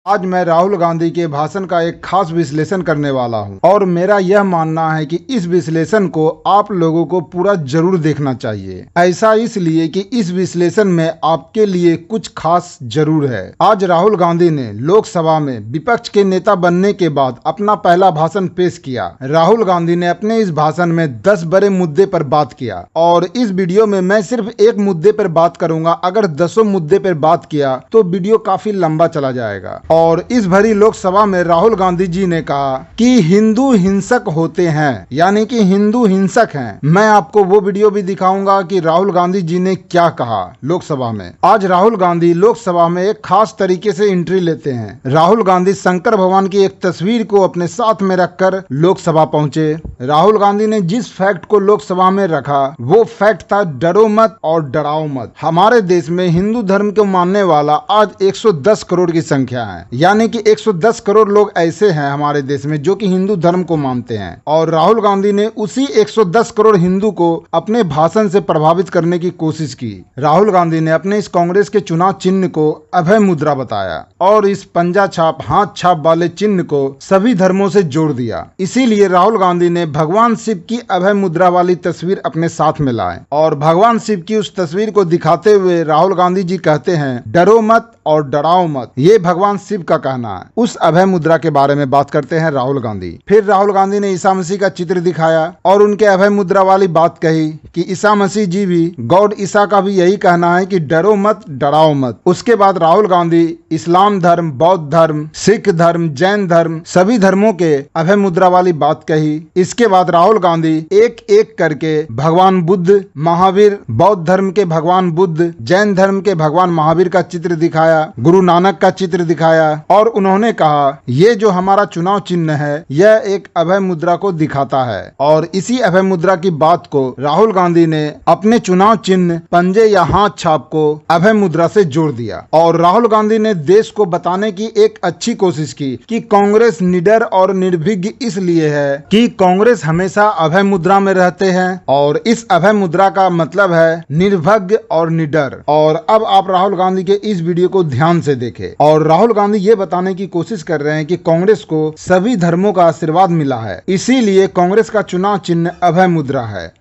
आज मैं राहुल गांधी के भाषण का एक खास विश्लेषण करने वाला हूं और मेरा यह मानना है कि इस विश्लेषण को आप लोगों को पूरा जरूर देखना चाहिए। ऐसा इसलिए कि इस विश्लेषण में आपके लिए कुछ खास जरूर है। आज राहुल गांधी ने लोकसभा में विपक्ष के नेता बनने के बाद अपना पहला भाषण पेश किया। राहुल गांधी ने अपने इस भाषण में 10 बड़े मुद्दे पर बात किया और इस वीडियो में मैं सिर्फ एक मुद्दे पर बात करूंगा। अगर 10 मुद्दे पर बात किया तो वीडियो काफी लंबा चला जाएगा। और इस भरी लोकसभा में राहुल गांधी जी ने कहा कि हिंदू हिंसक होते हैं, यानी कि हिंदू हिंसक हैं। मैं आपको वो वीडियो भी दिखाऊंगा कि राहुल गांधी जी ने क्या कहा लोकसभा में। आज राहुल गांधी लोकसभा में एक खास तरीके से एंट्री लेते हैं। राहुल गांधी शंकर भगवान की एक तस्वीर को अपने साथ में रखकर लोकसभा पहुंचे। राहुल गांधी ने जिस फैक्ट को लोकसभा में रखा वो फैक्ट था डरो मत और डराओ मत। हमारे देश में हिंदू धर्म को मानने वाला आज 110 करोड़ की संख्या है, यानी कि 110 करोड़ लोग ऐसे हैं हमारे देश में जो कि हिंदू धर्म को मानते हैं। और राहुल गांधी ने उसी 110 करोड़ हिंदू को अपने भाषण से प्रभावित करने की कोशिश की। राहुल गांधी ने अपने इस कांग्रेस के चुनाव चिन्ह को अभय मुद्रा बताया और इस पंजा छाप हाथ छाप वाले चिन्ह को सभी धर्मों से जोड़ दिया। इसीलिए राहुल गांधी ने भगवान शिव की अभय मुद्रा वाली तस्वीर अपने साथ में लाए और भगवान शिव की उस तस्वीर को दिखाते हुए राहुल गांधी जी कहते हैं डरो मत और डराओ मत। ये भगवान शिव का कहना है। उस अभय मुद्रा के बारे में बात करते हैं राहुल गांधी। फिर राहुल गांधी ने ईसा मसीह का चित्र दिखाया और उनके अभय मुद्रा वाली बात कही कि ईसा मसीह जी भी, गॉड ईसा का भी यही कहना है कि डरो मत डराओ मत। उसके बाद राहुल गांधी इस्लाम धर्म, बौद्ध धर्म, सिख धर्म, जैन धर्म, सभी धर्मों के अभय मुद्रा वाली बात कही। इसके बाद राहुल गांधी एक एक करके भगवान बुद्ध, महावीर, बौद्ध धर्म के भगवान बुद्ध, जैन धर्म के भगवान महावीर का चित्र दिखाया, गुरु नानक का चित्र दिखाया और उन्होंने कहा ये जो हमारा चुनाव चिन्ह है यह एक अभय मुद्रा को दिखाता है। और इसी अभय मुद्रा की बात को राहुल गांधी ने अपने चुनाव चिन्ह पंजे या हाथ छाप को अभय मुद्रा से जोड़ दिया। और राहुल गांधी ने देश को बताने की एक अच्छी कोशिश की कि कांग्रेस निडर और निर्भीक इसलिए है कि कांग्रेस हमेशा अभय मुद्रा में रहते हैं और इस अभय मुद्रा का मतलब है निर्भय और निडर। और अब आप राहुल गांधी के इस वीडियो को ध्यान से देखें। और राहुल गांधी ये बताने की कोशिश कर रहे हैं कि कांग्रेस को सभी धर्मों का आशीर्वाद मिला है, इसीलिए कांग्रेस का चुनाव चिन्ह अभय मुद्रा है।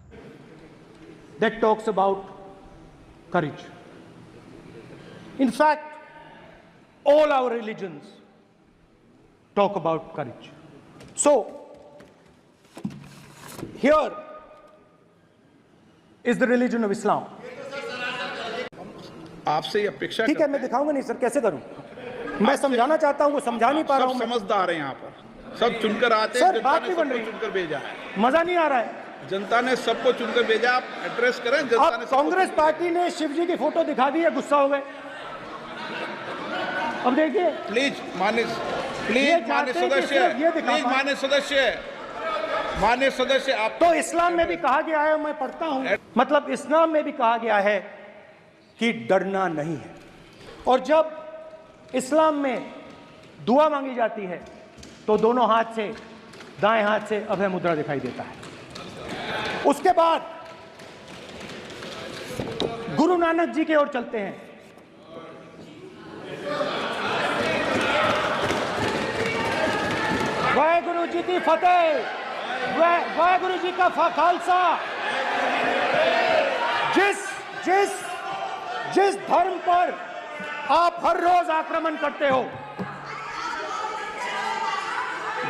That talks about courage. In fact, all our religions talk about courage. So, here is the religion of Islam. आपसे अपेक्षा ठीक है, मैं दिखाऊंगा नहीं सर, कैसे करूं? मैं समझाना चाहता हूं, वो समझा नहीं पा रहा हूं। समझदार है यहाँ पर, सब चुनकर आते हैं। सर बात नहीं बन रही, चुनकर भेजा है, मजा नहीं आ रहा है। जनता ने सबको चुनकर भेजा। आप एड्रेस करें जनता ने। कांग्रेस पार्टी ने शिव जी की फोटो दिखा दी है, गुस्सा हो गए। अब देखिए प्लीज मान्य सदस्य आप तो इस्लाम में भी कहा गया है, मैं पढ़ता हूं, मतलब इस्लाम में भी कहा गया है कि डरना नहीं है। और जब इस्लाम में दुआ मांगी जाती है तो दोनों हाथ से, दाएं हाथ से अभय मुद्रा दिखाई देता है। उसके बाद गुरु नानक जी की ओर चलते हैं। वाहेगुरु जी की फतेह, वाहेगुरु जी का खालसा। जिस धर्म पर आप हर रोज आक्रमण करते हो,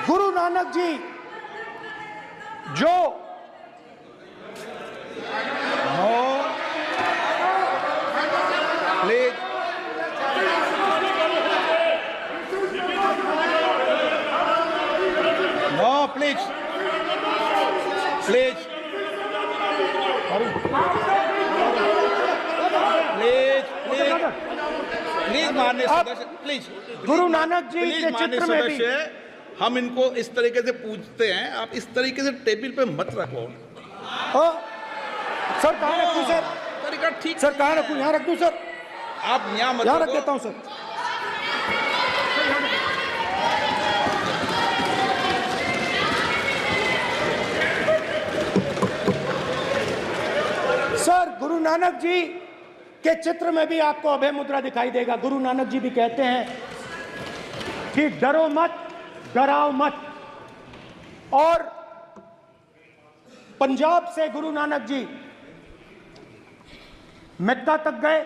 गुरु नानक जी जो प्लीज माननीय सदस्य, प्लीज गुरु नानक जी के चित्र में भी हम इनको इस तरीके से पूछते हैं। आप इस तरीके से टेबल पे मत रखो। सर कहाँ रखूं सर? तरीका ठीक सर कहाँ रखूं? यहाँ रख दूं सर? आप यहाँ मत यहाँ रख देता हूँ सर। सर गुरु नानक जी के चित्र में भी आपको अभय मुद्रा दिखाई देगा। गुरु नानक जी भी कहते हैं कि डरो मत, डराओ मत। और पंजाब से गुरु नानक जी मक्का तक गए,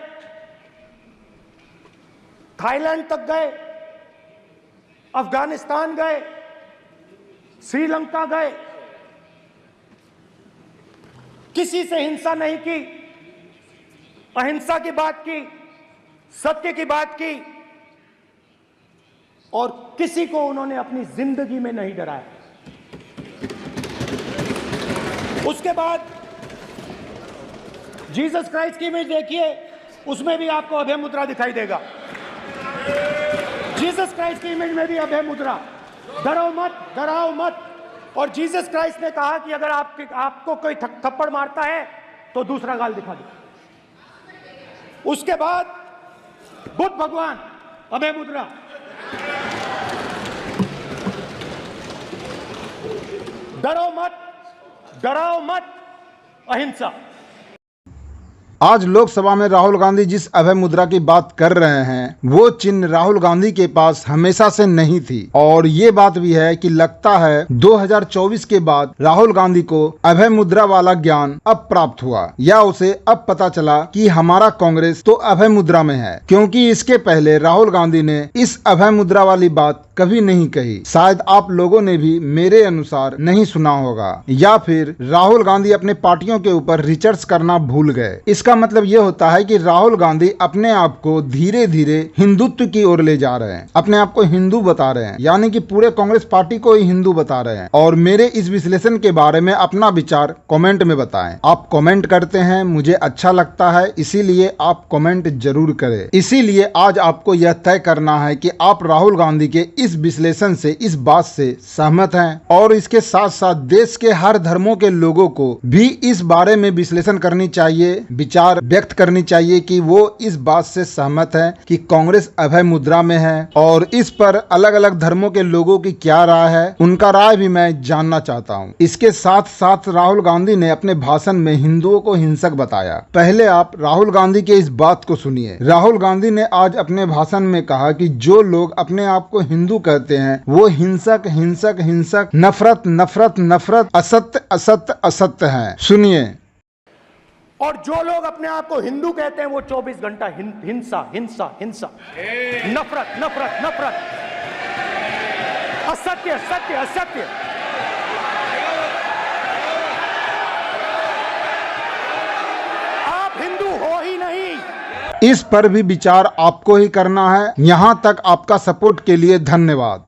थाईलैंड तक गए, अफगानिस्तान गए, श्रीलंका गए, किसी से हिंसा नहीं की, अहिंसा की बात की, सत्य की बात की, और किसी को उन्होंने अपनी जिंदगी में नहीं डराया। उसके बाद जीसस क्राइस्ट की इमेज देखिए, उसमें भी आपको अभय मुद्रा दिखाई देगा। जीसस क्राइस्ट की इमेज में भी अभय मुद्रा, डरो मत, डराओ मत। और जीसस क्राइस्ट ने कहा कि अगर आपको कोई थप्पड़ मारता है तो दूसरा गाल दिखा दो। उसके बाद बुद्ध भगवान, अभय मुद्रा। डरो मत, डराओ मत, अहिंसा। आज लोकसभा में राहुल गांधी जिस अभय मुद्रा की बात कर रहे हैं, वो चिन्ह राहुल गांधी के पास हमेशा से नहीं थी। और ये बात भी है कि लगता है 2024 के बाद राहुल गांधी को अभय मुद्रा वाला ज्ञान अब प्राप्त हुआ, या उसे अब पता चला कि हमारा कांग्रेस तो अभय मुद्रा में है, क्योंकि इसके पहले राहुल गांधी ने इस अभय मुद्रा वाली बात कभी नहीं कही। शायद आप लोगों ने भी मेरे अनुसार नहीं सुना होगा, या फिर राहुल गांधी अपने पार्टियों के ऊपर रिसर्च करना भूल गए। इसका मतलब ये होता है कि राहुल गांधी अपने आप को धीरे धीरे हिंदुत्व की ओर ले जा रहे हैं, अपने आप को हिंदू बता रहे हैं, यानी कि पूरे कांग्रेस पार्टी को ही हिंदू बता रहे हैं। और मेरे इस विश्लेषण के बारे में अपना विचार कमेंट में बताएं। आप कमेंट करते हैं, मुझे अच्छा लगता है, इसीलिए आप कमेंट जरूर करें। इसीलिए आज आपको यह तय करना है कि आप राहुल गांधी के इस विश्लेषण से, इस बात से सहमत हैं, और इसके साथ साथ देश के हर धर्मों के लोगों को भी इस बारे में विश्लेषण करनी चाहिए, विचार व्यक्त करनी चाहिए कि वो इस बात से सहमत है कि कांग्रेस अभय मुद्रा में है। और इस पर अलग अलग धर्मों के लोगों की क्या राय है, उनका राय भी मैं जानना चाहता हूं। इसके साथ साथ राहुल गांधी ने अपने भाषण में हिंदुओं को हिंसक बताया। पहले आप राहुल गांधी के इस बात को सुनिए। राहुल गांधी ने आज अपने भाषण में कहा कि जो लोग अपने आप को हिंदू कहते हैं वो हिंसक हिंसक हिंसक, नफरत नफरत नफरत, असत्य असत्य असत्य हैं। सुनिए। और जो लोग अपने आप को हिंदू कहते हैं वो 24 घंटा हिंसा हिंसा हिंसा, नफरत नफरत नफरत, असत्य सत्य असत्य। आप हिंदू हो ही नहीं। इस पर भी विचार आपको ही करना है। यहाँ तक आपका सपोर्ट के लिए धन्यवाद।